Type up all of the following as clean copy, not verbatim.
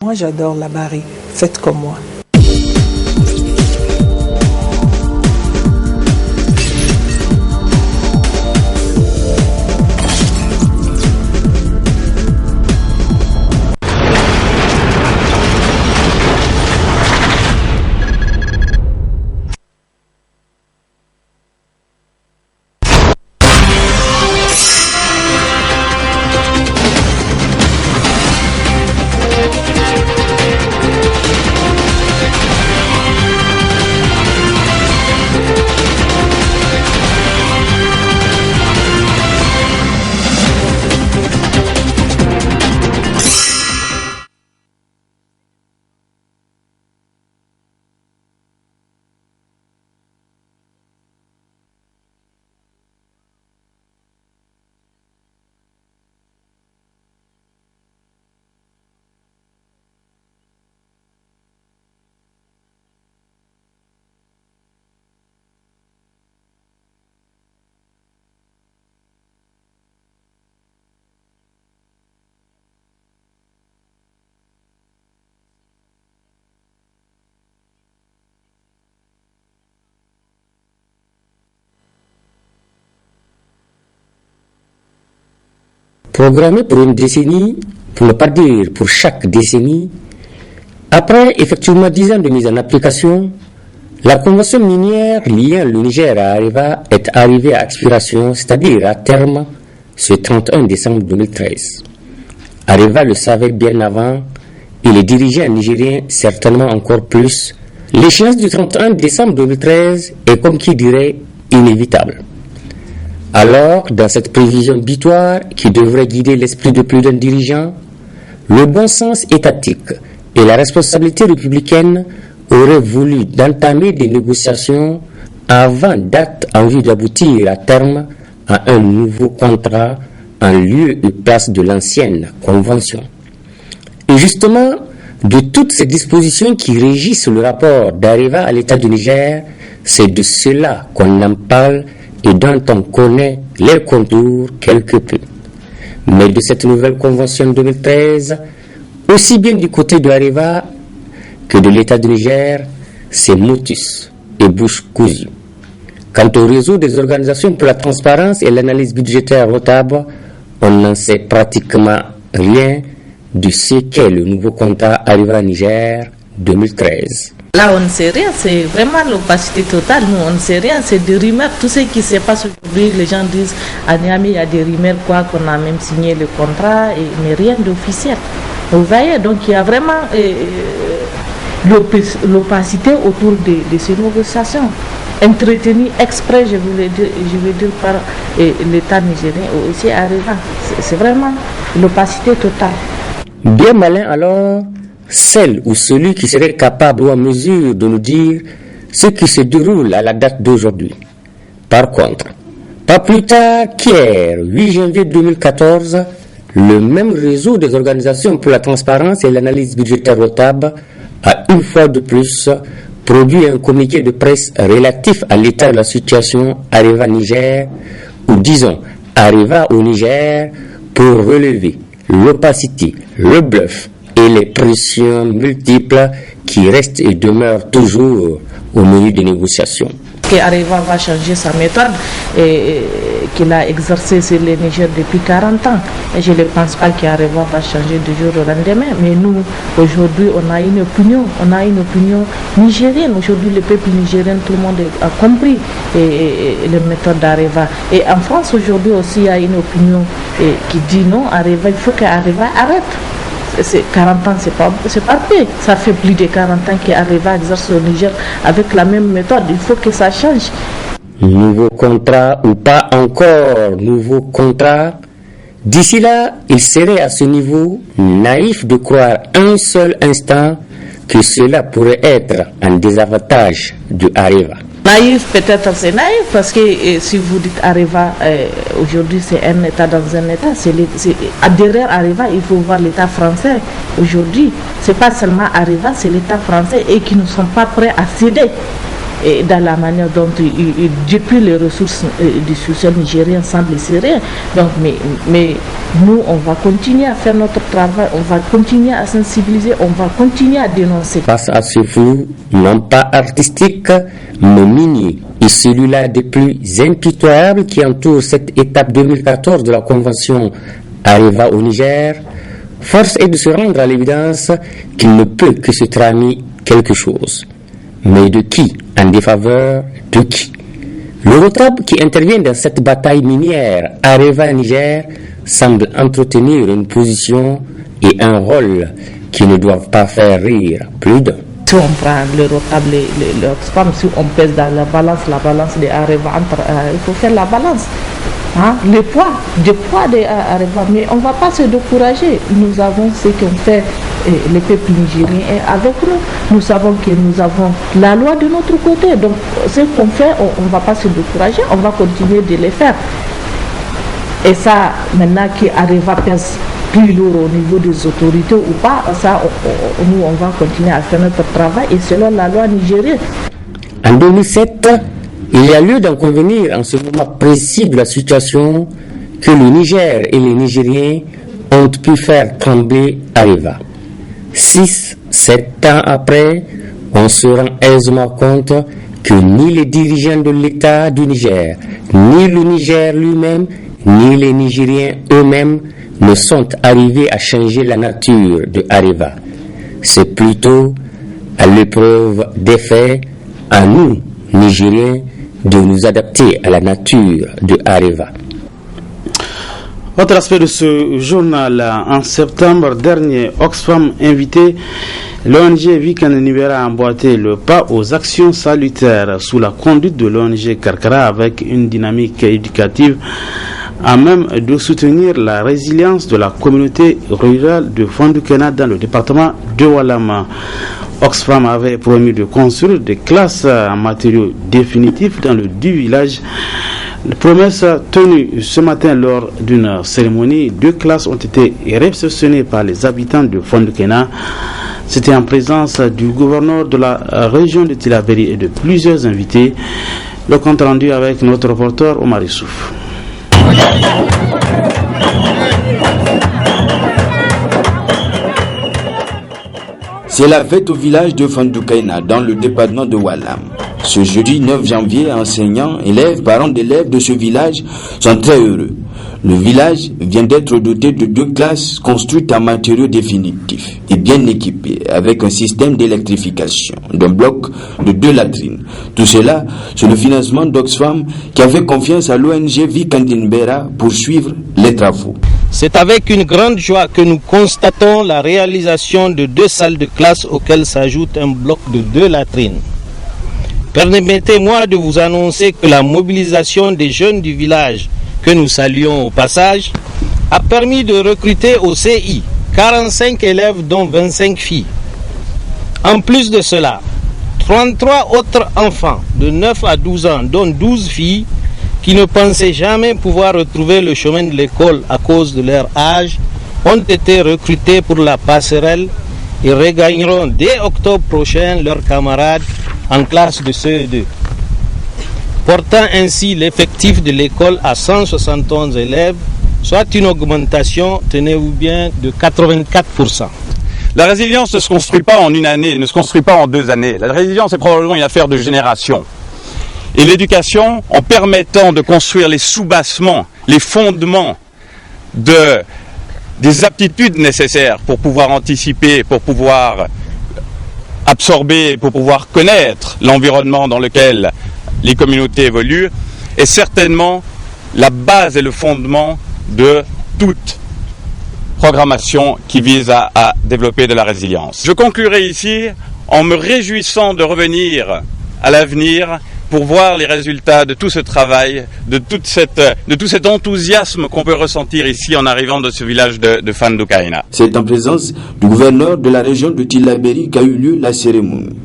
Moi, j'adore la Bari. Faites comme moi. Programmé pour une décennie, pour ne pas dire pour chaque décennie, après effectivement 10 ans de mise en application, la convention minière liant le Niger à Areva est arrivée à expiration, c'est-à-dire à terme, ce 31 décembre 2013. Areva le savait bien avant, et les dirigeants nigériens certainement encore plus. L'échéance du 31 décembre 2013 est, comme qui dirait, inévitable. Alors, dans cette prévision butoir qui devrait guider l'esprit de plus d'un dirigeant, le bon sens étatique et la responsabilité républicaine auraient voulu d'entamer des négociations avant date en vue d'aboutir à terme à un nouveau contrat en lieu et place de l'ancienne convention. Et justement, de toutes ces dispositions qui régissent le rapport d'Areva à l'État du Niger, c'est de cela qu'on en parle et dont on connaît les contours quelque peu. Mais de cette nouvelle convention 2013, aussi bien du côté de Areva que de l'État du Niger, c'est motus et bouche cousue. Quant au réseau des organisations pour la transparence et l'analyse budgétaire rotable, on n'en sait pratiquement rien de ce qu'est le nouveau contrat Areva Niger 2013. Là, on ne sait rien, c'est vraiment l'opacité totale. Nous, on ne sait rien, c'est des rumeurs. Tout ce qui se passe aujourd'hui, les gens disent à Niamey, il y a des rumeurs, quoi, qu'on a même signé le contrat, mais rien d'officiel. Vous voyez, donc il y a vraiment l'opacité autour de ces négociations. Entretenues exprès, je veux dire, par l'État nigérien ou aussi Areva. C'est vraiment l'opacité totale. Bien malin alors, celle ou celui qui serait capable ou en mesure de nous dire ce qui se déroule à la date d'aujourd'hui. Par contre, pas plus tard qu'hier, 8 janvier 2014, le même réseau des organisations pour la transparence et l'analyse budgétaire rotable a une fois de plus produit un communiqué de presse relatif à l'état de la situation Areva Niger, ou disons Areva au Niger, pour relever l'opacité, le bluff et les pressions multiples qui restent et demeurent toujours au milieu des négociations. Areva va changer sa méthode qu'il a exercée sur le Niger depuis 40 ans. Et je ne pense pas qu'Areva va changer du jour au lendemain. Mais nous, aujourd'hui, on a une opinion nigérienne. Aujourd'hui, le peuple nigérien, tout le monde a compris les méthodes d'Areva. Et en France, aujourd'hui aussi, il y a une opinion qui dit non, Areva, il faut qu'Areva arrête. C'est 40 ans, c'est pas peu. Ça fait plus de 40 ans qu'Areva exerce au Niger avec la même méthode. Il faut que ça change. Nouveau contrat ou pas encore nouveau contrat, d'ici là, il serait à ce niveau naïf de croire un seul instant que cela pourrait être un désavantage de Areva. Naïf, peut-être c'est naïf, parce que si vous dites Areva, aujourd'hui c'est un État dans un État, derrière Areva, il faut voir l'État français. Aujourd'hui, c'est pas seulement Areva, c'est l'État français et qui ne sont pas prêts à céder. dans la manière dont depuis les ressources du sous-sol nigérien semblent serrer. Donc, mais nous, on va continuer à faire notre travail, on va continuer à sensibiliser, on va continuer à dénoncer. Face à ce flou, non pas artistique, mais minier, et celui-là des plus impitoyables qui entoure cette étape 2014 de la Convention Areva au Niger, force est de se rendre à l'évidence qu'il ne peut que se tramer quelque chose. Mais de qui? En défaveur de qui? Le Rotab qui intervient dans cette bataille minière Areva Niger semble entretenir une position et un rôle qui ne doivent pas faire rire plus d'un. Si on prend le Rotab, l'Oxfam, si on pèse dans la balance des Areva, il faut faire la balance. Le poids des Areva, mais on ne va pas se décourager. Nous avons ce qu'ont fait les peuples nigériens et avec nous. Nous savons que nous avons la loi de notre côté. Donc ce qu'on fait, on ne va pas se décourager, on va continuer de les faire. Et ça, maintenant qu'Areva pèse plus lourd au niveau des autorités ou pas, ça, nous, on va continuer à faire notre travail et selon la loi nigérienne. En 2007, il y a lieu d'en convenir en ce moment précis de la situation que le Niger et les Nigériens ont pu faire trembler Areva. 6-7 ans après, on se rend aisément compte que ni les dirigeants de l'État du Niger, ni le Niger lui-même, ni les Nigériens eux-mêmes ne sont arrivés à changer la nature de Areva. C'est plutôt à l'épreuve des faits, à nous, Nigériens, de nous adapter à la nature de Areva. Autre aspect de ce journal, en septembre dernier, Oxfam invitait l'ONG Vikan Nibera à emboîter le pas aux actions salutaires sous la conduite de l'ONG Karkara avec une dynamique éducative à même de soutenir la résilience de la communauté rurale de Fandoukéna dans le département de Walama. Oxfam avait promis de construire des classes en matériaux définitifs dans le dit village. La promesse tenue ce matin lors d'une cérémonie, 2 classes ont été réceptionnées par les habitants de Fandoukéna. C'était en présence du gouverneur de la région de Tillabéri et de plusieurs invités. Le compte rendu avec notre reporter Omar Issouf. C'est la fête au village de Fandoukéna dans le département de Walam. Ce jeudi 9 janvier, enseignants, élèves, parents d'élèves de ce village sont très heureux. Le village vient d'être doté de 2 classes construites en matériaux définitifs et bien équipées avec un système d'électrification d'un bloc de 2 latrines. Tout cela sur le financement d'Oxfam qui a fait confiance à l'ONG Vikandinbera pour suivre les travaux. C'est avec une grande joie que nous constatons la réalisation de 2 salles de classe auxquelles s'ajoute un bloc de 2 latrines. Permettez-moi de vous annoncer que la mobilisation des jeunes du village, que nous saluons au passage, a permis de recruter au CI 45 élèves dont 25 filles. En plus de cela, 33 autres enfants de 9 à 12 ans, dont 12 filles, qui ne pensaient jamais pouvoir retrouver le chemin de l'école à cause de leur âge, ont été recrutés pour la passerelle et regagneront dès octobre prochain leurs camarades en classe de CE2. Portant ainsi l'effectif de l'école à 171 élèves, soit une augmentation, tenez-vous bien, de 84%. La résilience ne se construit pas en une année, ne se construit pas en 2 années. La résilience est probablement une affaire de génération. Et l'éducation, en permettant de construire les soubassements, les fondements des aptitudes nécessaires pour pouvoir anticiper, pour pouvoir absorber, pour pouvoir connaître l'environnement dans lequel les communautés évoluent, est certainement la base et le fondement de toute programmation qui vise à développer de la résilience. Je conclurai ici en me réjouissant de revenir à l'avenir pour voir les résultats de tout ce travail, de tout cet enthousiasme qu'on peut ressentir ici en arrivant de ce village de Fandoukéna. C'est en présence du gouverneur de la région de Tillabéri qu'a eu lieu la cérémonie.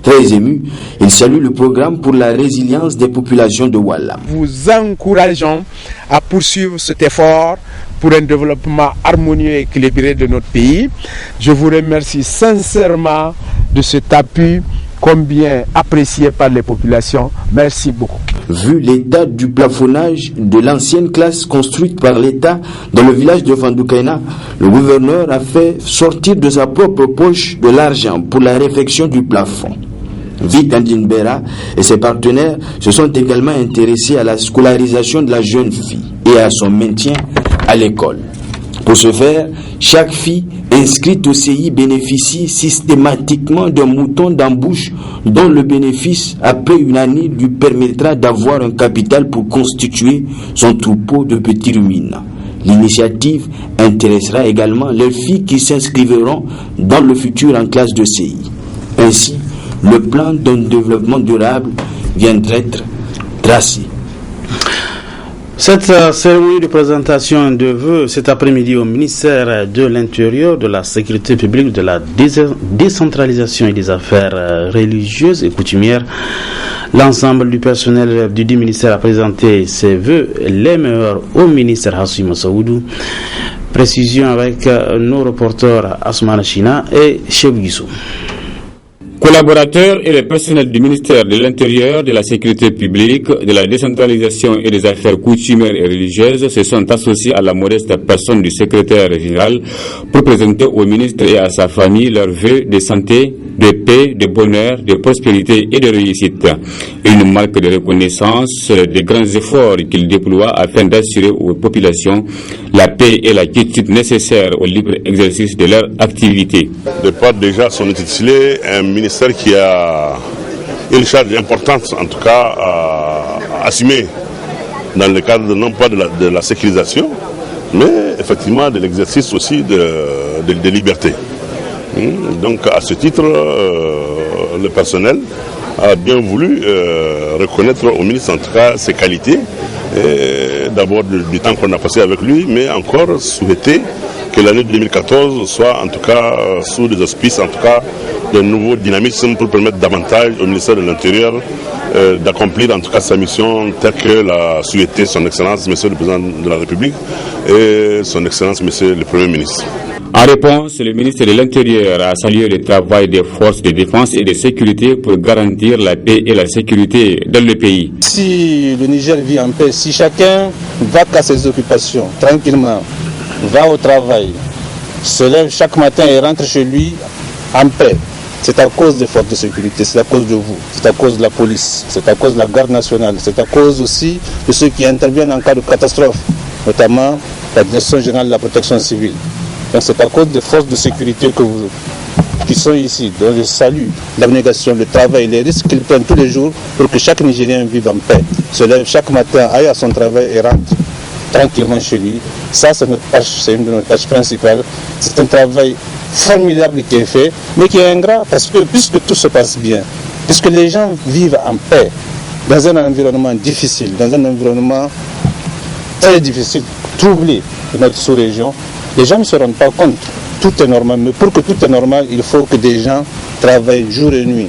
Très ému, il salue le programme pour la résilience des populations de Walam. Vous encourageons à poursuivre cet effort pour un développement harmonieux et équilibré de notre pays. Je vous remercie sincèrement de cet appui combien apprécié par les populations. Merci beaucoup. Vu l'état du plafonnage de l'ancienne classe construite par l'État dans le village de Fandoukaina, le gouverneur a fait sortir de sa propre poche de l'argent pour la réfection du plafond. Vic Andinbera et ses partenaires se sont également intéressés à la scolarisation de la jeune fille et à son maintien à l'école. Pour ce faire, chaque fille inscrite au CI bénéficie systématiquement d'un mouton d'embauche dont le bénéfice après une année lui permettra d'avoir un capital pour constituer son troupeau de petits ruminants. L'initiative intéressera également les filles qui s'inscriveront dans le futur en classe de CI. Ainsi, le plan d'un développement durable vient d'être tracé. Cette cérémonie de présentation de vœux cet après-midi au ministère de l'Intérieur, de la Sécurité publique, de la décentralisation et des affaires religieuses et coutumières. L'ensemble du personnel du dit ministère a présenté ses vœux les meilleurs au ministère Hassoumi Massaoudou. Précision avec nos reporters Asmana China et Cheb Guissou. Collaborateurs et les personnels du ministère de l'Intérieur, de la Sécurité publique, de la décentralisation et des affaires coutumières et religieuses se sont associés à la modeste personne du secrétaire général pour présenter au ministre et à sa famille leurs vœux de santé, de paix, de bonheur, de prospérité et de réussite. Une marque de reconnaissance des grands efforts qu'ils déploient afin d'assurer aux populations la paix et la quiétude nécessaires au libre exercice de leur activité. De part déjà son intitulé, un ministère qui a une charge importante, en tout cas à assumer dans le cadre non pas de la sécurisation, mais effectivement de l'exercice aussi de liberté. Donc à ce titre, le personnel a bien voulu reconnaître au ministre en tout cas ses qualités, d'abord du temps qu'on a passé avec lui, mais encore souhaiter que l'année 2014 soit en tout cas sous des auspices, en tout cas de nouveaux dynamismes pour permettre davantage au ministère de l'Intérieur d'accomplir en tout cas sa mission telle que l'a souhaité son Excellence Monsieur le Président de la République et son Excellence Monsieur le Premier ministre. En réponse, le ministre de l'Intérieur a salué le travail des forces de défense et de sécurité pour garantir la paix et la sécurité dans le pays. Si le Niger vit en paix, si chacun va à ses occupations tranquillement, va au travail, se lève chaque matin et rentre chez lui en paix, c'est à cause des forces de sécurité, c'est à cause de vous, c'est à cause de la police, c'est à cause de la garde nationale, c'est à cause aussi de ceux qui interviennent en cas de catastrophe, notamment la Direction générale de la protection civile. Donc c'est à cause des forces de sécurité qui sont ici. Donc je salue l'abnégation, le travail, les risques qu'ils prennent tous les jours pour que chaque Nigérien vive en paix, se lève chaque matin, aille à son travail et rentre tranquillement chez lui. Ça c'est notre tâche, c'est une de nos tâches principales. C'est un travail formidable qui est fait, mais qui est ingrat parce que puisque tout se passe bien, puisque les gens vivent en paix, dans un environnement difficile, dans un environnement très difficile, troublé de notre sous-région, les gens ne se rendent pas compte. Tout est normal, mais pour que tout est normal, il faut que des gens travaillent jour et nuit,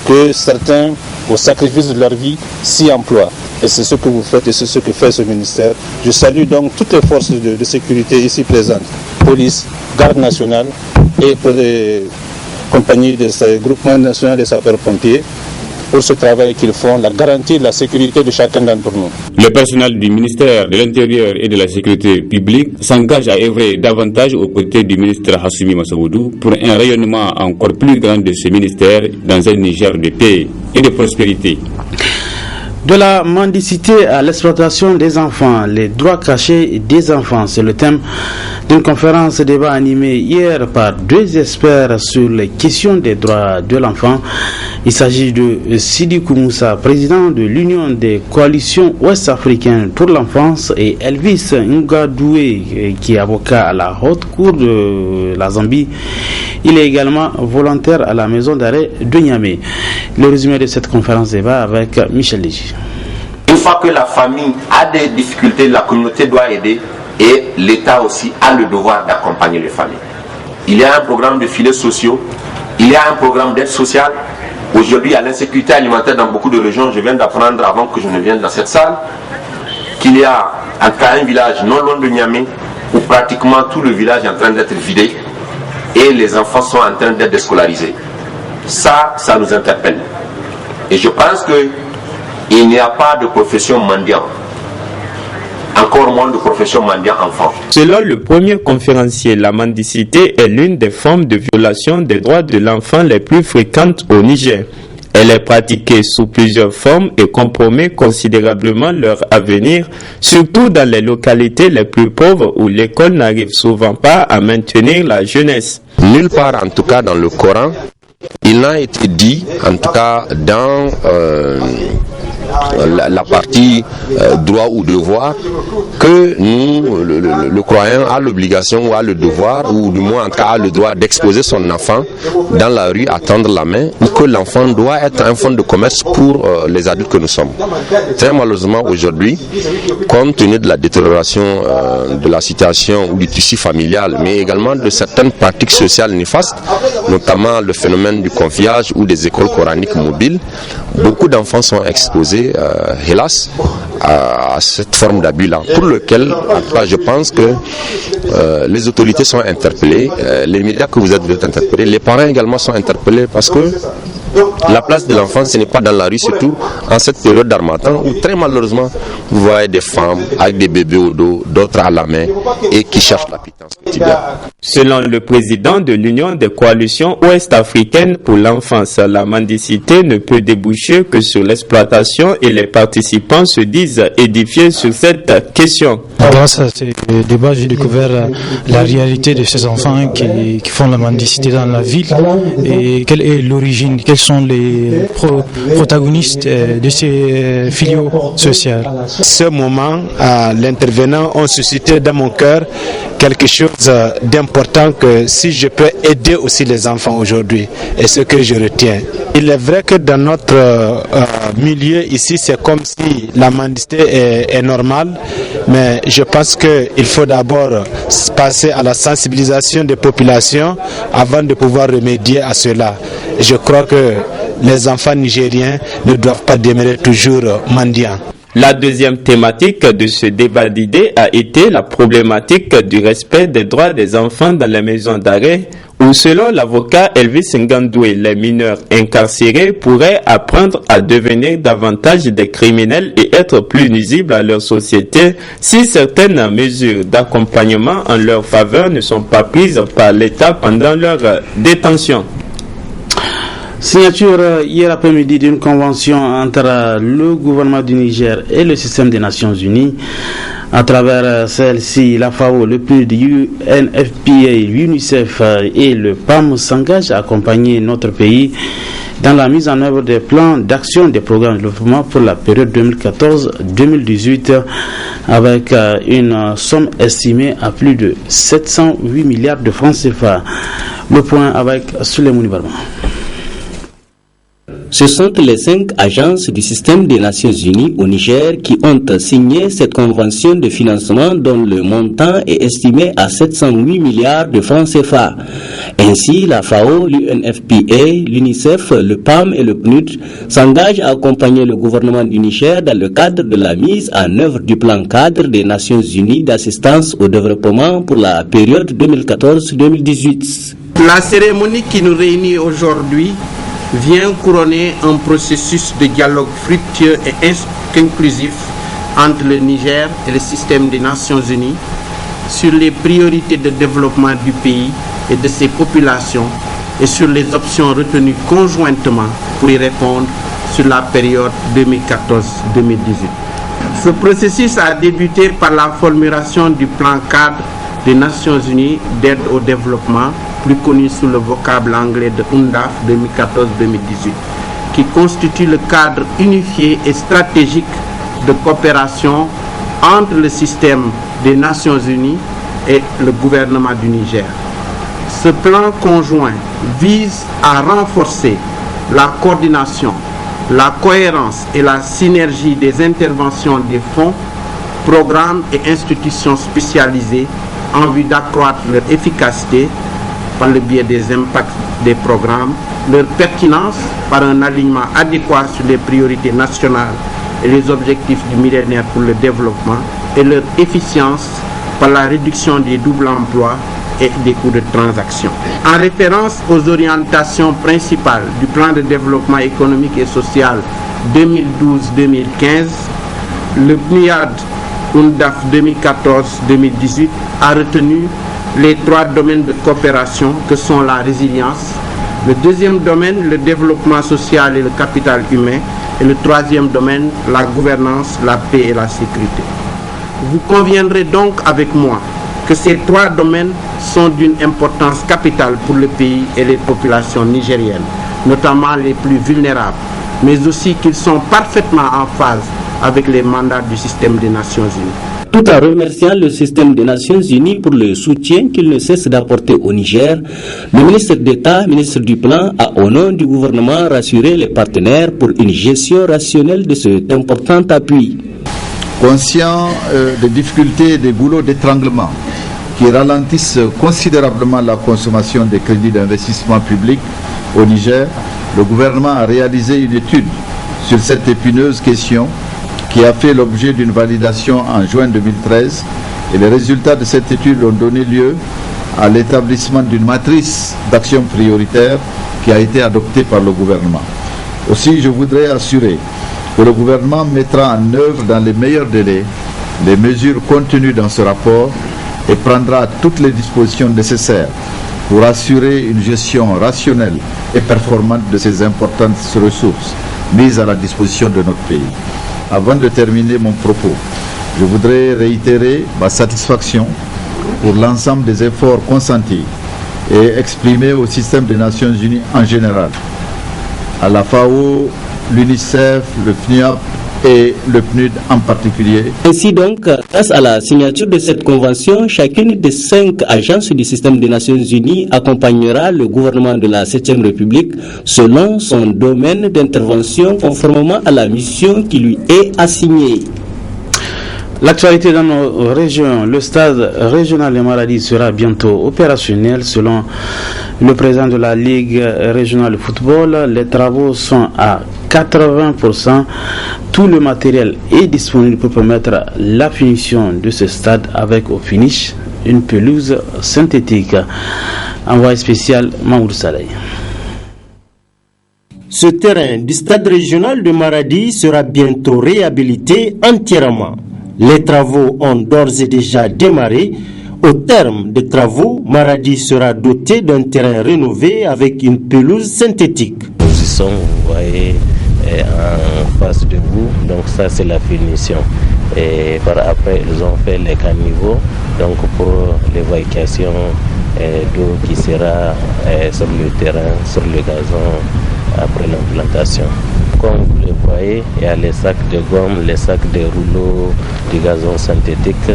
que certains, au sacrifice de leur vie, s'y emploient. Et c'est ce que vous faites et c'est ce que fait ce ministère. Je salue donc toutes les forces de sécurité ici présentes, police, garde nationale et pour les compagnies des groupements nationaux des sapeurs-pompiers, pour ce travail qu'ils font, la garantie de la sécurité de chacun d'entre nous. Le personnel du ministère de l'Intérieur et de la Sécurité publique s'engage à œuvrer davantage aux côtés du ministre Hassoumi Massaoudou pour un rayonnement encore plus grand de ce ministère dans un Niger de paix et de prospérité. De la mendicité à l'exploitation des enfants, les droits cachés des enfants, c'est le thème d'une conférence débat animée hier par deux experts sur les questions des droits de l'enfant. Il s'agit de Sidi Koumoussa, président de l'Union des coalitions ouest-africaines pour l'enfance, et Elvis Ngadoué, qui est avocat à la haute cour de la Zambie. Il est également volontaire à la maison d'arrêt de Niamey. Le résumé de cette conférence débat avec Michel Légy. Une fois que la famille a des difficultés, la communauté doit aider et l'État aussi a le devoir d'accompagner les familles. Il y a un programme de filets sociaux, il y a un programme d'aide sociale. Aujourd'hui, il y a l'insécurité alimentaire dans beaucoup de régions. Je viens d'apprendre avant que je ne vienne dans cette salle qu'il y a en cas un village non loin de Niamey où pratiquement tout le village est en train d'être vidé et les enfants sont en train d'être déscolarisés. ça nous interpelle. Et je pense qu'il n'y a pas de profession mendiant, encore moins de profession mendiant enfant. Selon le premier conférencier, la mendicité est l'une des formes de violation des droits de l'enfant les plus fréquentes au Niger. Elle est pratiquée sous plusieurs formes et compromet considérablement leur avenir, surtout dans les localités les plus pauvres où l'école n'arrive souvent pas à maintenir la jeunesse. Nulle part, en tout cas dans le Coran, il n'a été dit, en tout cas dans la partie droit ou devoir, que nous, le croyant a l'obligation ou a le devoir, ou du moins en tout cas a le droit d'exposer son enfant dans la rue à tendre la main, ou que l'enfant doit être un fonds de commerce pour les adultes que nous sommes. Très malheureusement aujourd'hui, compte tenu de la détérioration de la situation ou du tissu familial, mais également de certaines pratiques sociales néfastes, notamment le phénomène du confiage ou des écoles coraniques mobiles, beaucoup d'enfants sont exposés, hélas, à cette forme d'abus-là, pour lequel, en tout cas, je pense que les autorités sont interpellées, les médias que vous êtes interpellés, les parents également sont interpellés parce que la place de l'enfant, ce n'est pas dans la rue, surtout en cette période d'harmattan où très malheureusement vous voyez des femmes avec des bébés au dos, d'autres à la main et qui cherchent la pitance quotidienne. Selon le président de l'Union des coalitions ouest-africaines pour l'enfance, la mendicité ne peut déboucher que sur l'exploitation et les participants se disent édifiés sur cette question. Grâce à ces débats, j'ai découvert la réalité de ces enfants qui font la mendicité dans la ville et quelle est l'origine, quels sont les protagonistes de ces filiaux sociaux. Ce moment, l'intervenant ont suscité dans mon cœur quelque chose d'important que si je peux aider aussi les enfants aujourd'hui, et ce que je retiens. Il est vrai que dans notre milieu ici, c'est comme si la mendicité est normale, mais je pense qu'il faut d'abord passer à la sensibilisation des populations avant de pouvoir remédier à cela. Je crois que les enfants nigériens ne doivent pas demeurer toujours mendiants. La deuxième thématique de ce débat d'idées a été la problématique du respect des droits des enfants dans les maisons d'arrêt, où selon l'avocat Elvis Ngandoué, les mineurs incarcérés pourraient apprendre à devenir davantage des criminels et être plus nuisibles à leur société si certaines mesures d'accompagnement en leur faveur ne sont pas prises par l'État pendant leur détention. Signature hier après-midi d'une convention entre le gouvernement du Niger et le système des Nations Unies. À travers celle-ci, la FAO, le PNUD, UNFPA, l'UNICEF et le PAM s'engagent à accompagner notre pays dans la mise en œuvre des plans d'action des programmes de développement pour la période 2014-2018 avec une somme estimée à plus de 708 milliards de francs CFA. Le point avec Souleymane Barma. Ce sont les 5 agences du système des Nations Unies au Niger qui ont signé cette convention de financement dont le montant est estimé à 708 milliards de francs CFA. Ainsi, la FAO, l'UNFPA, l'UNICEF, le PAM et le PNUD s'engagent à accompagner le gouvernement du Niger dans le cadre de la mise en œuvre du plan cadre des Nations Unies d'assistance au développement pour la période 2014-2018. La cérémonie qui nous réunit aujourd'hui vient couronner un processus de dialogue fructueux et inclusif entre le Niger et le système des Nations Unies sur les priorités de développement du pays et de ses populations et sur les options retenues conjointement pour y répondre sur la période 2014-2018. Ce processus a débuté par la formulation du plan cadre des Nations Unies d'aide au développement, plus connu sous le vocable anglais de UNDAF 2014-2018, qui constitue le cadre unifié et stratégique de coopération entre le système des Nations Unies et le gouvernement du Niger. Ce plan conjoint vise à renforcer la coordination, la cohérence et la synergie des interventions des fonds, programmes et institutions spécialisées en vue d'accroître leur efficacité par le biais des impacts des programmes, leur pertinence par un alignement adéquat sur les priorités nationales et les objectifs du millénaire pour le développement et leur efficience par la réduction des doubles emplois et des coûts de transaction. En référence aux orientations principales du plan de développement économique et social 2012-2015, le PNIAD UNDAF 2014-2018 a retenu les 3 domaines de coopération que sont la résilience, le deuxième domaine, le développement social et le capital humain, et le troisième domaine, la gouvernance, la paix et la sécurité. Vous conviendrez donc avec moi que ces 3 domaines sont d'une importance capitale pour le pays et les populations nigériennes, notamment les plus vulnérables, mais aussi qu'ils sont parfaitement en phase avec les mandats du système des Nations Unies. Tout en remerciant le système des Nations Unies pour le soutien qu'il ne cesse d'apporter au Niger, le ministre d'État, ministre du Plan, a au nom du gouvernement rassuré les partenaires pour une gestion rationnelle de cet important appui. Conscient des difficultés et des goulots d'étranglement qui ralentissent considérablement la consommation des crédits d'investissement public au Niger, le gouvernement a réalisé une étude sur cette épineuse question qui a fait l'objet d'une validation en juin 2013, et les résultats de cette étude ont donné lieu à l'établissement d'une matrice d'action prioritaire qui a été adoptée par le gouvernement. Aussi, je voudrais assurer que le gouvernement mettra en œuvre dans les meilleurs délais les mesures contenues dans ce rapport et prendra toutes les dispositions nécessaires pour assurer une gestion rationnelle et performante de ces importantes ressources mises à la disposition de notre pays. Avant de terminer mon propos, je voudrais réitérer ma satisfaction pour l'ensemble des efforts consentis et exprimer au système des Nations Unies en général, à la FAO, l'UNICEF, le FNIAP et le PNUD en particulier. Ainsi donc, grâce à la signature de cette convention, chacune des 5 agences du système des Nations Unies accompagnera le gouvernement de la 7e République selon son domaine d'intervention conformément à la mission qui lui est assignée. L'actualité dans nos régions, le stade régional de Maradi sera bientôt opérationnel selon le président de la Ligue régionale de football. Les travaux sont à 80%. Tout le matériel est disponible pour permettre la finition de ce stade avec au finish une pelouse synthétique. Envoyé spécial Mahmoud Saleh. Ce terrain du stade régional de Maradi sera bientôt réhabilité entièrement. Les travaux ont d'ores et déjà démarré. Au terme des travaux, Maradi sera doté d'un terrain rénové avec une pelouse synthétique. Nous y sommes, vous voyez, en face de vous, donc ça c'est la finition. Et par après, ils ont fait les caniveaux, donc pour l'évacuation d'eau qui sera sur le terrain, sur le gazon après l'implantation. Comme vous le voyez, il y a les sacs de gomme, les sacs de rouleaux, du gazon synthétique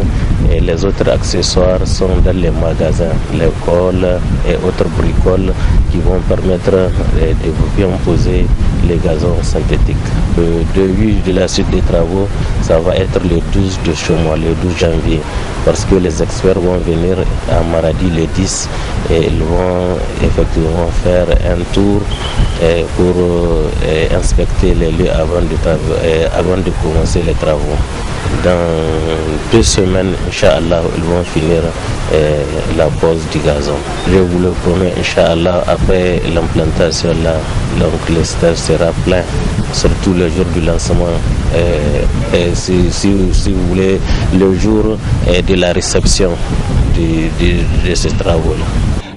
et les autres accessoires sont dans les magasins, les cols et autres bricoles qui vont permettre de bien poser les gazons synthétiques. Le début de la suite des travaux, ça va être le 12 de ce mois, le 12 janvier, parce que les experts vont venir à Maradi le 10 et ils vont effectivement faire un tour pour inspecter les lieux avant de commencer les travaux. Dans 2 semaines, Inch'Allah, ils vont finir la pose du gazon. Je vous le promets, Inch'Allah, après l'implantation, donc le stade sera plein, surtout le jour du lancement, si vous voulez, le jour de la réception de ces travaux-là.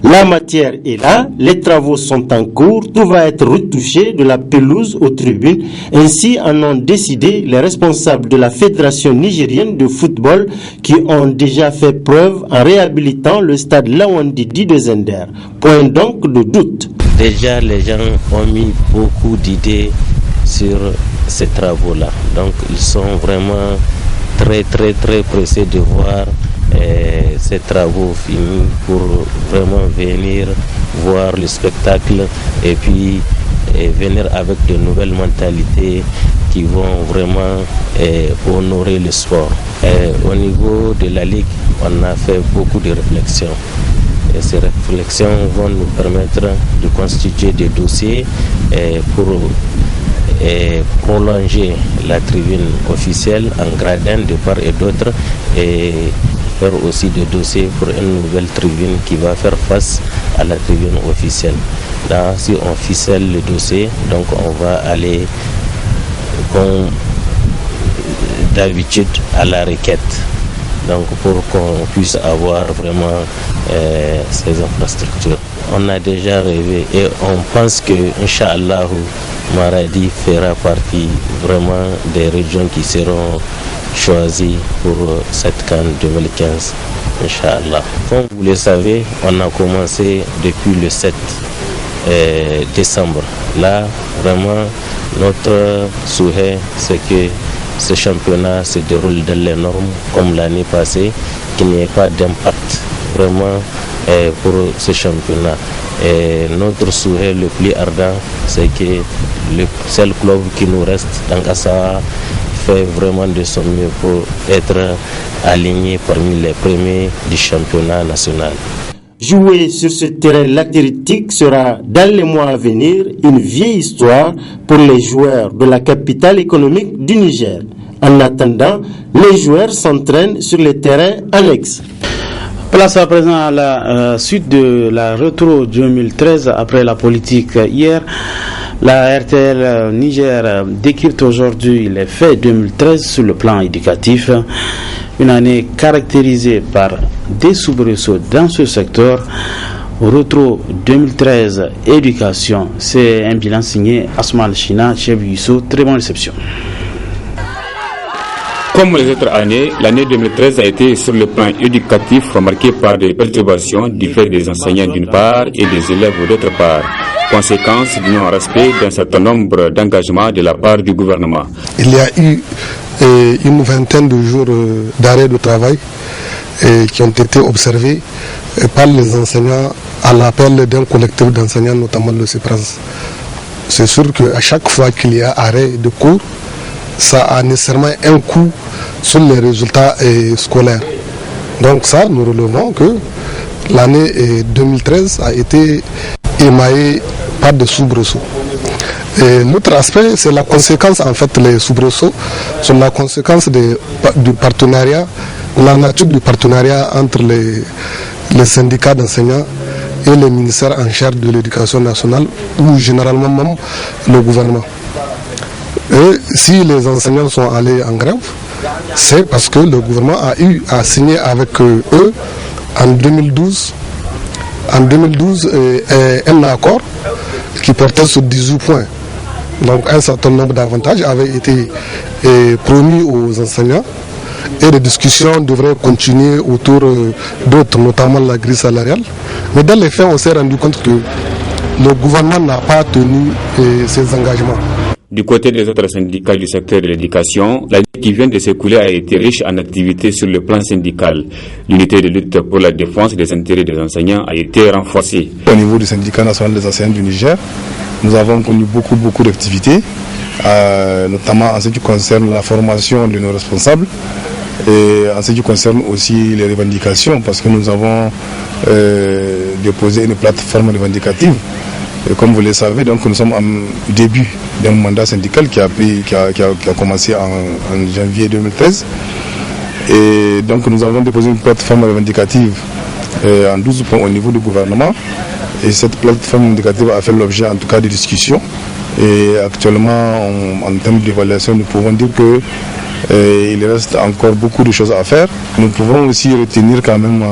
La matière est là, les travaux sont en cours, tout va être retouché de la pelouse aux tribunes. Ainsi en ont décidé les responsables de la Fédération nigérienne de football qui ont déjà fait preuve en réhabilitant le stade Lawandi de Zender. Point donc de doute. Déjà les gens ont mis beaucoup d'idées sur ces travaux-là. Donc ils sont vraiment très pressés de voir ces travaux finis pour vraiment venir voir le spectacle et puis venir avec de nouvelles mentalités qui vont vraiment honorer le sport. Au niveau de la Ligue, on a fait beaucoup de réflexions. Et ces réflexions vont nous permettre de constituer des dossiers pour prolonger la tribune officielle en gradin de part et d'autre et faire aussi des dossiers pour une nouvelle tribune qui va faire face à la tribune officielle. Là, si on ficelle le dossier, donc on va aller comme d'habitude à la requête. Donc pour qu'on puisse avoir vraiment ces infrastructures. On a déjà rêvé et on pense que Inch'Allah Maradi fera partie vraiment des régions qui seront choisies pour cette CAN 2015. Inch'Allah. Comme vous le savez, on a commencé depuis le 7 décembre. Là, vraiment, notre souhait, c'est que ce championnat se déroule dans les normes comme l'année passée, qu'il n'y ait pas d'impact vraiment pour ce championnat. Et notre souhait le plus ardent, c'est que le seul club qui nous reste dans Kassawa fait vraiment de son mieux pour être aligné parmi les premiers du championnat national. Jouer sur ce terrain latéritique sera, dans les mois à venir, une vieille histoire pour les joueurs de la capitale économique du Niger. En attendant, les joueurs s'entraînent sur les terrains annexes. Place à présent à la suite de la Retro 2013 après la politique hier. La RTL Niger décrypte aujourd'hui les faits 2013 sur le plan éducatif. Une année caractérisée par des soubresauts dans ce secteur. Retro 2013 éducation, c'est un bilan signé Asmal China, Cheb Youssou. Très bonne réception. Comme les autres années, l'année 2013 a été sur le plan éducatif remarquée par des perturbations du fait des enseignants d'une part et des élèves d'autre part. Conséquence du non-respect d'un certain nombre d'engagements de la part du gouvernement. Il y a eu une vingtaine de jours d'arrêt de travail qui ont été observés par les enseignants à l'appel d'un collectif d'enseignants, notamment le CEPRAS. C'est sûr qu'à chaque fois qu'il y a arrêt de cours, ça a nécessairement un coût sur les résultats scolaires. Donc ça, nous relevons que l'année 2013 a été émaillée par des soubresauts. L'autre aspect, c'est la conséquence, en fait, les soubresauts sont la conséquence du partenariat, la nature du partenariat entre les syndicats d'enseignants et les ministères en charge de l'éducation nationale ou généralement même le gouvernement. Et si les enseignants sont allés en grève, c'est parce que le gouvernement a signé avec eux en 2012 un accord qui portait sur 18 points. Donc un certain nombre d'avantages avaient été promis aux enseignants et les discussions devraient continuer autour d'autres, notamment la grille salariale. Mais dans les faits, on s'est rendu compte que le gouvernement n'a pas tenu ses engagements. Du côté des autres syndicats du secteur de l'éducation, l'année qui vient de s'écouler a été riche en activités sur le plan syndical. L'unité de lutte pour la défense des intérêts des enseignants a été renforcée. Au niveau du syndicat national des enseignants du Niger, nous avons connu beaucoup d'activités, notamment en ce qui concerne la formation de nos responsables et en ce qui concerne aussi les revendications, parce que nous avons déposé une plateforme revendicative. Et comme vous le savez, donc nous sommes en début d'un mandat syndical qui a commencé en janvier 2013. Et donc nous avons déposé une plateforme revendicative en 12 points au niveau du gouvernement. Et cette plateforme revendicative a fait l'objet en tout cas de discussions. Et actuellement, en termes d'évaluation, nous pouvons dire que il reste encore beaucoup de choses à faire. Nous pouvons aussi retenir quand même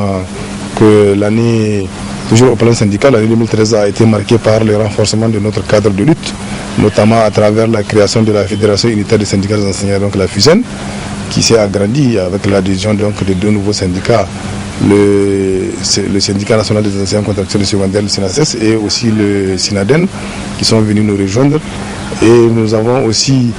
que l'année, toujours au plan syndical, l'année 2013 a été marquée par le renforcement de notre cadre de lutte, notamment à travers la création de la Fédération unitaire des syndicats des enseignants, donc la FUSEN, qui s'est agrandie avec l'adhésion de deux nouveaux syndicats, le syndicat national des enseignants contractuels secondaires, le SINACES, et aussi le SINADEN, qui sont venus nous rejoindre. Et nous avons aussi,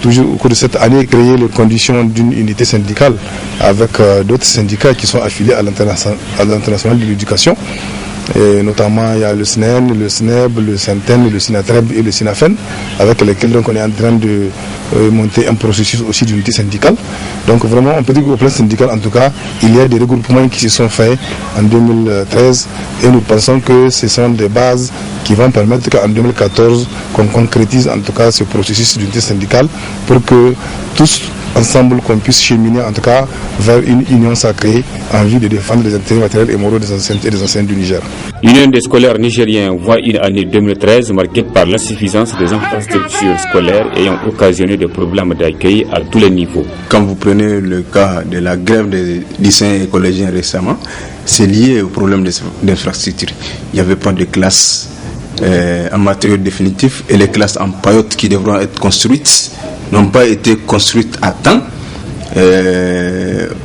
toujours au cours de cette année, créé les conditions d'une unité syndicale avec d'autres syndicats qui sont affiliés à l'international de l'éducation. Et notamment, il y a le SNEN, le SNEB, le SENTEN, le SINATREB et le SINAFEN, avec lesquels donc, on est en train de monter un processus aussi d'unité syndicale. Donc vraiment, on peut dire qu'au plan syndical, en tout cas, il y a des regroupements qui se sont faits en 2013 et nous pensons que ce sont des bases qui vont permettre qu'en 2014, qu'on concrétise en tout cas ce processus d'unité syndicale pour que tous ensemble qu'on puisse cheminer en tout cas vers une union sacrée en vue de défendre les intérêts matériels et moraux des enseignants et des enseignants du Niger. L'Union des scolaires nigériens voit une année 2013 marquée par l'insuffisance des infrastructures scolaires ayant occasionné des problèmes d'accueil à tous les niveaux. Quand vous prenez le cas de la grève des lycéens et collégiens récemment, c'est lié au problème d'infrastructure. Il n'y avait pas de classes en matériaux définitifs et les classes en paillotes qui devront être construites n'ont pas été construites à temps.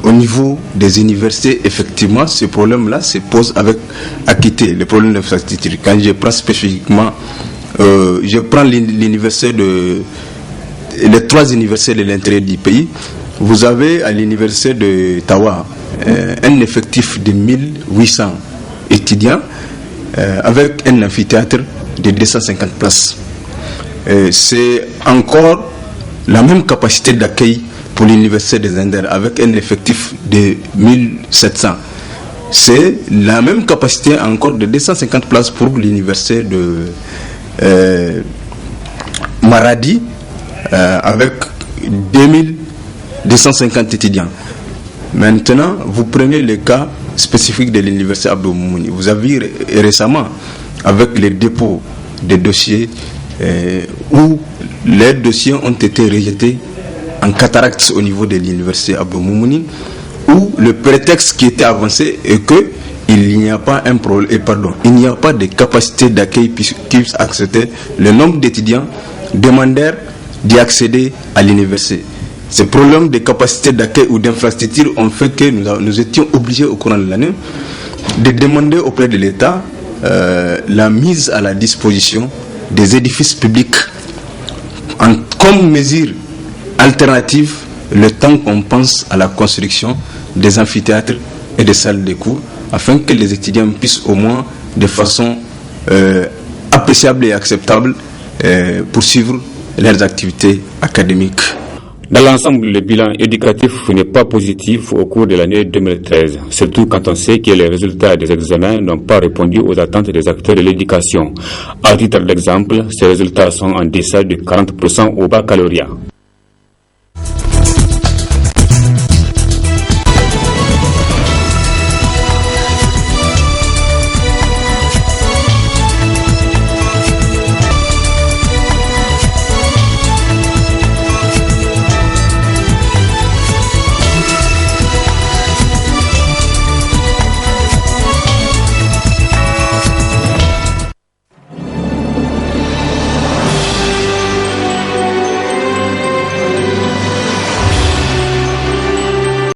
Au niveau des universités, effectivement, ce problème-là se pose avec acuité, le problème d'infrastructure. Quand je prends spécifiquement, je prends l'université les 3 universités de l'intérieur du pays, vous avez à l'université de Tawa un effectif de 1800 étudiants avec un amphithéâtre de 250 places. C'est encore la même capacité d'accueil pour l'université des Indes avec un effectif de 1700. C'est la même capacité encore de 250 places pour l'université de Maradi avec 2250 étudiants. Maintenant, vous prenez le cas spécifique de l'université Abdou Moumouni. Vous avez vu récemment avec les dépôts des dossiers où les dossiers ont été rejetés en cataracte au niveau de l'université Abdou Moumouni, où le prétexte qui était avancé est que il n'y a pas un problème, il n'y a pas de capacité d'accueil qui puisse accepter le nombre d'étudiants demandeurs d'y accéder à l'université. Ces problèmes de capacité d'accueil ou d'infrastructure ont fait que nous étions obligés au courant de l'année de demander auprès de l'État la mise à la disposition des édifices publics comme mesure alternative le temps qu'on pense à la construction des amphithéâtres et des salles de cours afin que les étudiants puissent au moins de façon appréciable et acceptable poursuivre leurs activités académiques. Dans l'ensemble, le bilan éducatif n'est pas positif au cours de l'année 2013, surtout quand on sait que les résultats des examens n'ont pas répondu aux attentes des acteurs de l'éducation. À titre d'exemple, ces résultats sont en deçà de 40% au baccalauréat.